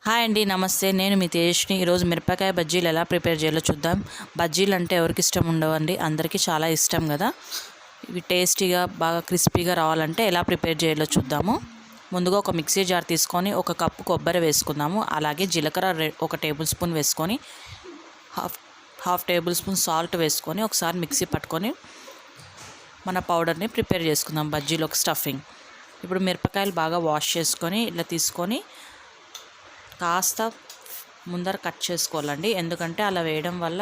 Hi అండి, నమస్తే. నేను మీ తేజ్ని. ఈరోజు మిరపకాయ బజ్జీలు ఎలా ప్రిపేర్ చేయాలో చూద్దాం. బజ్జీలు అంటే ఎవరికి ఇష్టం ఉండవండి, అందరికీ చాలా ఇష్టం కదా. ఇవి టేస్టీగా బాగా క్రిస్పీగా రావాలంటే ఎలా ప్రిపేర్ చేయాలో చూద్దాము. ముందుగా ఒక మిక్సీ జార్ తీసుకొని ఒక కప్పు కొబ్బరి వేసుకుందాము. అలాగే జీలకర్ర 1 టేబుల్ స్పూన్ వేసుకొని హాఫ్ టేబుల్ స్పూన్ సాల్ట్ వేసుకొని ఒకసారి మిక్సీ పట్టుకొని మన పౌడర్ని ప్రిపేర్ చేసుకుందాం బజ్జీలోకి స్టఫింగ్. ఇప్పుడు మిరపకాయలు బాగా వాష్ చేసుకొని ఇలా తీసుకొని కాస్త ముందర కట్ చేసుకోవాలండి. ఎందుకంటే అలా వేయడం వల్ల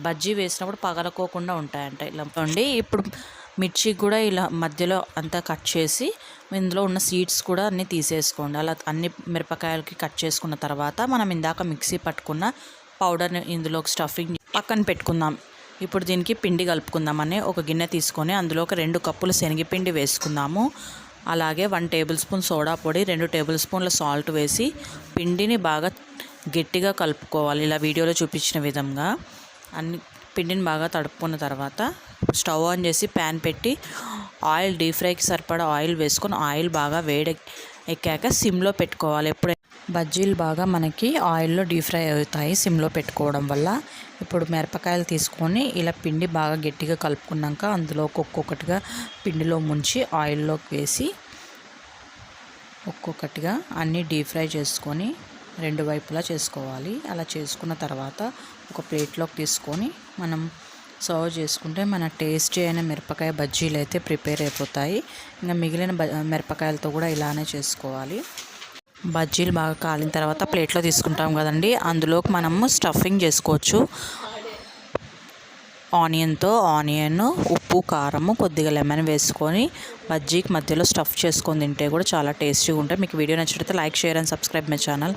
బజ్జీ వేసినప్పుడు పగలకోకుండా ఉంటాయంట. ఇలా ఉండి ఇప్పుడు మిర్చి కూడా ఇలా మధ్యలో అంతా కట్ చేసి ఇందులో ఉన్న సీడ్స్ కూడా అన్నీ తీసేసుకోండి. అలా అన్ని మిరపకాయలకి కట్ చేసుకున్న తర్వాత మనం ఇందాక మిక్సీ పట్టుకున్న పౌడర్ని ఇందులోకి స్టఫింగ్ పక్కన పెట్టుకుందాం. ఇప్పుడు దీనికి పిండి కలుపుకుందామని ఒక గిన్నె తీసుకొని అందులోకి 2 కప్పులు శనగపిండి వేసుకుందాము. అలాగే 1 టేబుల్ స్పూన్ సోడా పొడి, 2 టేబుల్ స్పూన్ల సాల్ట్ వేసి పిండిని బాగా గట్టిగా కలుపుకోవాలి. ఇలా వీడియోలో చూపించిన విధంగా పిండిని బాగా తడుపుకున్న తర్వాత స్టవ్ ఆన్ చేసి ప్యాన్ పెట్టి ఆయిల్ డీప్ ఫ్రైకి సరిపడా ఆయిల్ వేసుకొని ఆయిల్ బాగా ఎక్కాక సిమ్లో పెట్టుకోవాలి. ఎప్పుడైనా బజ్జీలు బాగా మనకి ఆయిల్లో డీప్ ఫ్రై అవుతాయి సిమ్లో పెట్టుకోవడం వల్ల. ఇప్పుడు మిరపకాయలు తీసుకొని ఇలా పిండి బాగా గట్టిగా కలుపుకున్నాక అందులో ఒక్కొక్కటిగా పిండిలో ముంచి ఆయిల్లోకి వేసి ఒక్కొక్కటిగా అన్నీ డీప్ ఫ్రై చేసుకొని 2 వైపులా చేసుకోవాలి. అలా చేసుకున్న తర్వాత ఒక ప్లేట్లోకి తీసుకొని మనం సర్వ్ చేసుకుంటే మన టేస్టీ అయిన మిరపకాయ బజ్జీలు అయితే ప్రిపేర్ అయిపోతాయి. ఇంకా మిగిలిన మిరపకాయలతో కూడా ఇలానే చేసుకోవాలి. బజ్జీలు బాగా కాలిన తర్వాత ప్లేట్లో తీసుకుంటాం కదండి, అందులోకి మనము స్టఫింగ్ చేసుకోవచ్చు. ఆనియన్, ఉప్పు, కారము, కొద్దిగా లెమన్ వేసుకొని బజ్జీకి మధ్యలో స్టఫ్ చేసుకొని తింటే కూడా చాలా టేస్టీగా ఉంటాయి. మీకు వీడియో నచ్చినట్లయితే like, share and subscribe my channel.